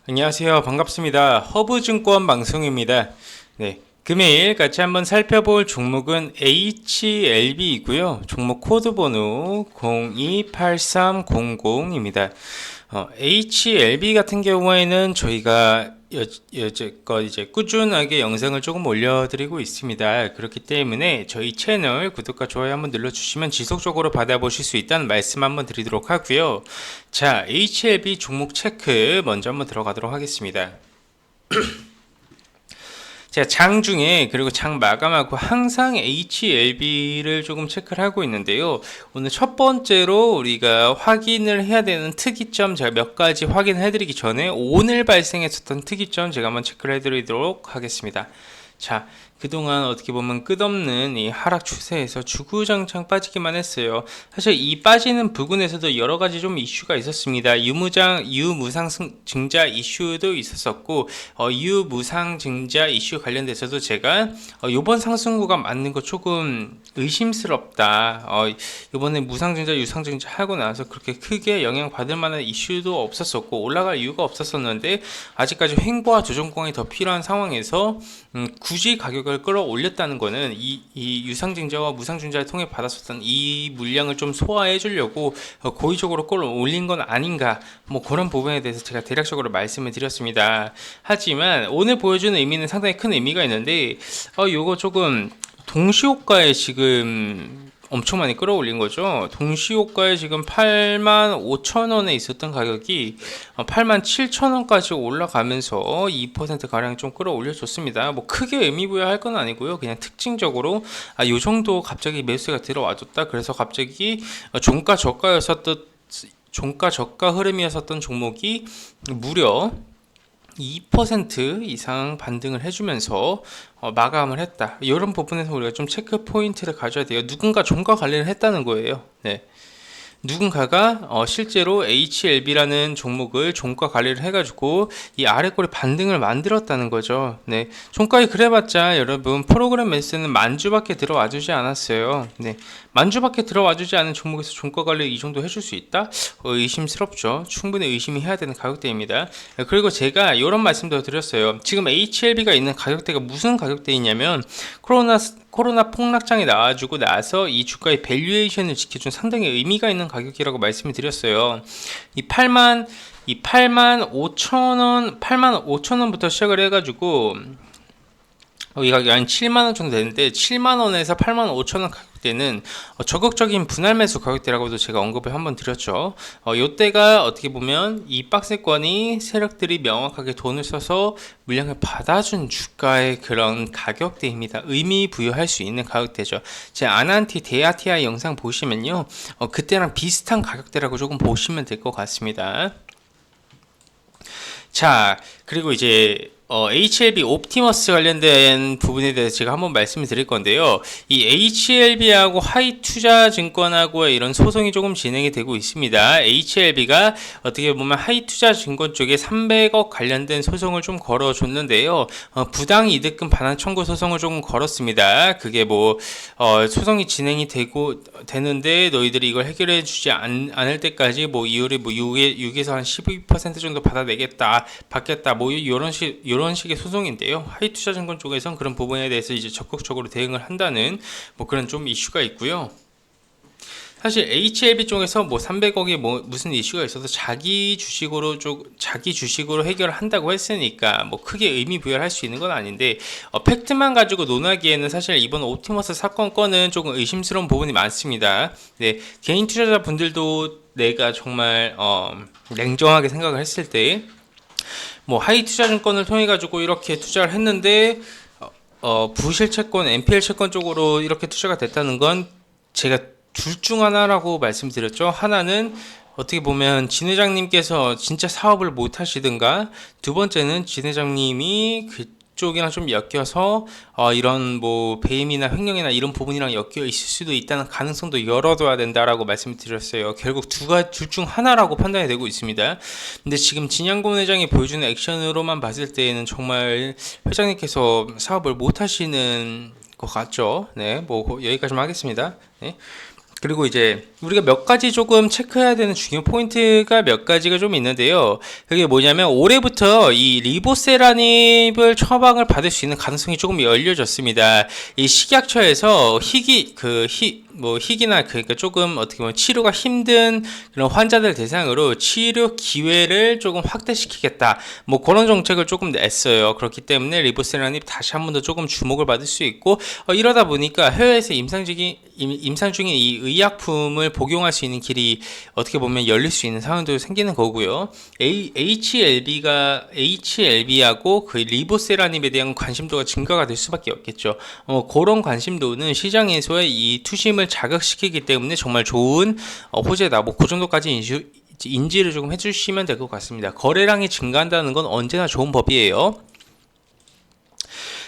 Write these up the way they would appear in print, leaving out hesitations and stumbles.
안녕하세요. 반갑습니다. 허브증권 방송입니다. 네. 금일 같이 한번 살펴볼 종목은 HLB이고요. 종목 코드 번호 028300입니다. HLB 같은 경우에는 저희가 여태껏 이제 꾸준하게 영상을 조금 올려드리고 있습니다. 그렇기 때문에 저희 채널 구독과 좋아요 한번 눌러주시면 지속적으로 받아보실 수 있다는 말씀 한번 드리도록 하고요. 자, HLB 종목 체크 먼저 한번 들어가도록 하겠습니다. 제가 장 중에 그리고 장 마감하고 항상 HLB를 조금 체크를 하고 있는데요. 오늘 첫 번째로 우리가 확인을 해야 되는 특이점 제가 몇 가지 확인해 드리기 전에 오늘 발생했었던 특이점 제가 한번 체크를 해 드리도록 하겠습니다. 자, 그동안 어떻게 보면 끝없는 이 하락 추세에서 주구장창 빠지기만 했어요. 사실 이 빠지는 부분에서도 여러 가지 좀 이슈가 있었습니다. 유무상 증자 이슈도 있었었고, 유무상 증자 이슈 관련돼서도 제가 이번 상승 구간 맞는 거 조금 의심스럽다. 이번에 무상 증자, 유상 증자 하고 나서 그렇게 크게 영향 받을 만한 이슈도 없었었고 올라갈 이유가 없었었는데 아직까지 횡보와 조정권이 더 필요한 상황에서 굳이 가격을 끌어올렸다는 거는 이 유상증자와 무상증자를 통해 받았었던 이 물량을 좀 소화해 주려고 고의적으로 끌어올린 건 아닌가, 뭐 그런 부분에 대해서 제가 대략적으로 말씀을 드렸습니다. 하지만 오늘 보여주는 의미는 상당히 큰 의미가 있는데 요거 조금 동시호가에 지금 엄청 많이 끌어올린 거죠. 동시호가에 지금 85,000원에 있었던 가격이 87,000원까지 올라가면서 2% 가량 좀 끌어올려줬습니다. 뭐 크게 의미 부여할 건 아니고요. 그냥 특징적으로 요 정도 갑자기 매수가 들어와줬다. 그래서 갑자기 종가 저가 흐름이었었던 종목이 무려 2% 이상 반등을 해주면서 마감을 했다. 이런 부분에서 우리가 좀 체크 포인트를 가져야 돼요. 누군가 종가 관리를 했다는 거예요. 네. 누군가가 실제로 HLB라는 종목을 종가 관리를 해가지고 이 아래꼬리 반등을 만들었다는 거죠. 네, 종가에 그래봤자 여러분 프로그램 매수는 만주밖에 들어와주지 않았어요. 네, 만주밖에 들어와주지 않은 종목에서 종가 관리 이 정도 해줄 수 있다? 의심스럽죠. 충분히 의심이 해야 되는 가격대입니다. 그리고 제가 이런 말씀도 드렸어요. 지금 HLB가 있는 가격대가 무슨 가격대이냐면 코로나 폭락장이 나와주고 나서 이 주가의 밸류에이션을 지켜준 상당히 의미가 있는 가격이라고 말씀을 드렸어요. 이 8만 5천원부터 시작을 해가지고 이 가격이 한 7만원 정도 되는데 7만원에서 8만 5천원 가격대는 적극적인 분할 매수 가격대라고도 제가 언급을 한번 드렸죠. 이때가 어떻게 보면 이 박스권이 세력들이 명확하게 돈을 써서 물량을 받아준 주가의 그런 가격대입니다. 의미 부여할 수 있는 가격대죠. 제 아난티 데아티아 영상 보시면요, 그때랑 비슷한 가격대라고 조금 보시면 될 것 같습니다. 자, 그리고 이제 HLB 옵티머스 관련된 부분에 대해서 제가 한번 말씀을 드릴 건데요. 이 HLB하고 하이투자증권하고의 이런 소송이 조금 진행이 되고 있습니다. HLB가 어떻게 보면 하이투자증권 쪽에 300억 관련된 소송을 좀 걸어줬는데요. 부당 이득금 반환 청구 소송을 조금 걸었습니다. 그게 뭐 소송이 진행이 되는데 너희들이 이걸 해결해 주지 않을 때까지 뭐 이율이 뭐 6에서 한 12% 정도 받겠다 뭐 이런 식의 소송인데요. 하이투자증권 쪽에선 그런 부분에 대해서 이제 적극적으로 대응을 한다는 뭐 그런 좀 이슈가 있고요. 사실 HLB 쪽에서 뭐 300억이 뭐 무슨 이슈가 있어서 자기 주식으로 해결을 한다고 했으니까 뭐 크게 의미 부여를 할 수 있는 건 아닌데 팩트만 가지고 논하기에는 사실 이번 옵티머스 사건 건은 조금 의심스러운 부분이 많습니다. 네, 개인 투자자 분들도 내가 정말 냉정하게 생각을 했을 때 뭐 하이투자증권을 통해 가지고 이렇게 투자를 했는데 부실 채권, NPL 채권 쪽으로 이렇게 투자가 됐다는 건 제가 둘 중 하나라고 말씀드렸죠. 하나는 어떻게 보면 진 회장님께서 진짜 사업을 못 하시든가, 두 번째는 진 회장님이 그쪽이랑 좀 엮여서 이런 뭐 배임이나 횡령이나 이런 부분이랑 엮여 있을 수도 있다는 가능성도 열어둬야 된다라고 말씀드렸어요. 결국 둘 중 하나라고 판단이 되고 있습니다. 근데 지금 진양곤 회장이 보여주는 액션으로만 봤을 때에는 정말 회장님께서 사업을 못 하시는 것 같죠. 네, 뭐 여기까지만 하겠습니다. 네. 그리고 이제 우리가 몇 가지 조금 체크해야 되는 중요 포인트가 몇 가지가 좀 있는데요. 그게 뭐냐면 올해부터 이 리보세라닙을 처방을 받을 수 있는 가능성이 조금 열려졌습니다. 이 식약처에서 희귀나 그러니까 조금 어떻게 보면 치료가 힘든 그런 환자들 대상으로 치료 기회를 조금 확대시키겠다. 뭐 그런 정책을 조금 냈어요. 그렇기 때문에 리보세라닙 다시 한 번 더 조금 주목을 받을 수 있고 이러다 보니까 해외에서 임상 중인 이 의약품을 복용할 수 있는 길이 어떻게 보면 열릴 수 있는 상황도 생기는 거고요. HLB하고 그 리보세라닙에 대한 관심도가 증가가 될 수밖에 없겠죠. 그런 관심도는 시장에서의 이 투심을 자극시키기 때문에 정말 좋은 호재다. 뭐 그 정도까지 인지를 조금 해주시면 될 것 같습니다. 거래량이 증가한다는 건 언제나 좋은 법이에요.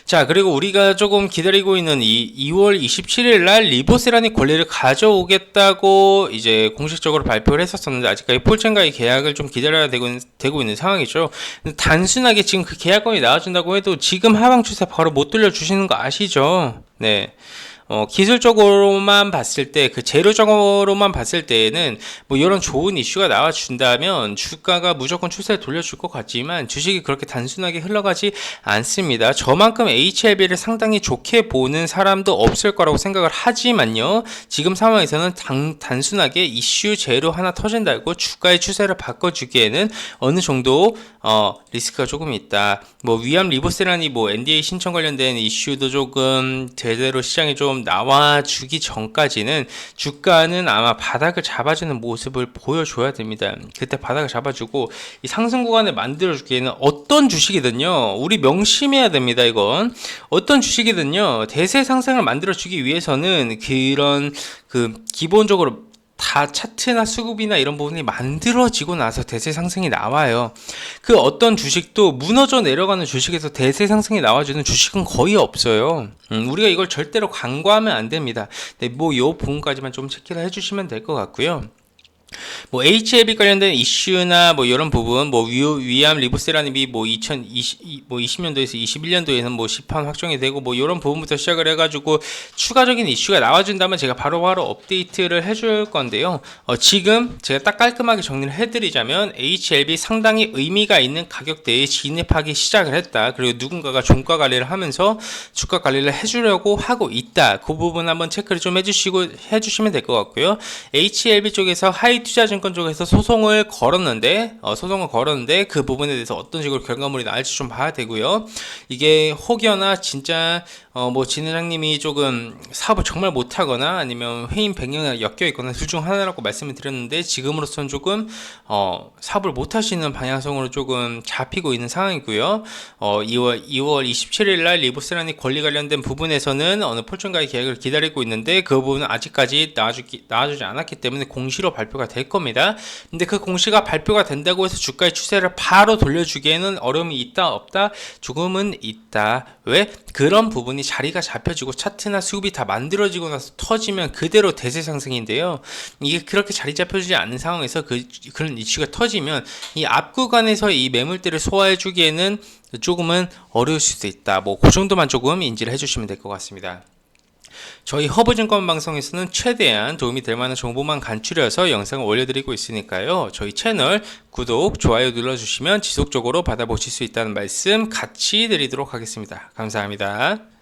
자, 그리고 우리가 조금 기다리고 있는 이 2월 27일 날 리보세라닙 권리를 가져오겠다고 이제 공식적으로 발표를 했었었는데 아직까지 폴첸과의 계약을 좀 기다려야 되고 있는 상황이죠. 단순하게 지금 그 계약권이 나와준다고 해도 지금 하방 추세 바로 못 돌려주시는 거 아시죠? 네. 기술적으로만 봤을 때, 그 재료적으로만 봤을 때에는 뭐 이런 좋은 이슈가 나와준다면 주가가 무조건 추세를 돌려줄 것 같지만 주식이 그렇게 단순하게 흘러가지 않습니다. 저만큼 HLB를 상당히 좋게 보는 사람도 없을 거라고 생각을 하지만요. 지금 상황에서는 단순하게 이슈 재료 하나 터진다고 주가의 추세를 바꿔주기에는 어느 정도 리스크가 조금 있다. 뭐 위암 리보세라니 뭐 NDA 신청 관련된 이슈도 조금 제대로 시장에 좀 나와주기 전까지는 주가는 아마 바닥을 잡아주는 모습을 보여줘야 됩니다. 그때 바닥을 잡아주고 이 상승 구간을 만들어주기에는 어떤 주식이든요, 우리 명심해야 됩니다. 이건 어떤 주식이든요, 대세 상승을 만들어주기 위해서는 그런 기본적으로 다 차트나 수급이나 이런 부분이 만들어지고 나서 대세 상승이 나와요. 그 어떤 주식도 무너져 내려가는 주식에서 대세 상승이 나와주는 주식은 거의 없어요. 우리가 이걸 절대로 간과하면 안 됩니다. 네, 뭐 요 부분까지만 좀 체크를 해주시면 될 것 같고요. 뭐 HLB 관련된 이슈나 뭐 이런 부분, 뭐 위암 리보세라닙이 뭐 20년도에서 21년도에는 뭐 시판 확정이 되고 뭐 이런 부분부터 시작을 해가지고 추가적인 이슈가 나와준다면 제가 바로바로 업데이트를 해줄 건데요. 지금 제가 딱 깔끔하게 정리를 해드리자면 HLB 상당히 의미가 있는 가격대에 진입하기 시작을 했다. 그리고 누군가가 종가 관리를 하면서 주가 관리를 해주려고 하고 있다. 그 부분 한번 체크를 좀 해주시면 될 것 같고요. HLB 쪽에서 하이투자증권 쪽에서 소송을 걸었는데 그 부분에 대해서 어떤 식으로 결과물이 나올지 좀 봐야 되고요. 이게 혹여나 진짜 뭐 진회장님이 조금 사업을 정말 못하거나 아니면 회인 변경이 엮여 있거나 둘 중 하나라고 말씀을 드렸는데 지금으로서는 조금 사업을 못하시는 방향성으로 조금 잡히고 있는 상황이고요. 2월 27일 날 리보세라닙 권리 관련된 부분에서는 어느 폴춘과의 계약을 기다리고 있는데 그 부분은 아직까지 나와주지 않았기 때문에 공시로 발표가 될 겁니다. 근데 그 공시가 발표가 된다고 해서 주가의 추세를 바로 돌려주기에는 어려움이 있다 없다? 조금은 있다. 왜? 그런 부분이 자리가 잡혀지고 차트나 수급이 다 만들어지고 나서 터지면 그대로 대세 상승인데요. 이게 그렇게 자리 잡혀지지 않는 상황에서 그런 이슈가 터지면 이 앞 구간에서 이 매물대를 소화해 주기에는 조금은 어려울 수도 있다. 뭐 그 정도만 조금 인지를 해주시면 될 것 같습니다. 저희 허브증권 방송에서는 최대한 도움이 될 만한 정보만 간추려서 영상을 올려드리고 있으니까요. 저희 채널 구독, 좋아요 눌러주시면 지속적으로 받아보실 수 있다는 말씀 같이 드리도록 하겠습니다. 감사합니다.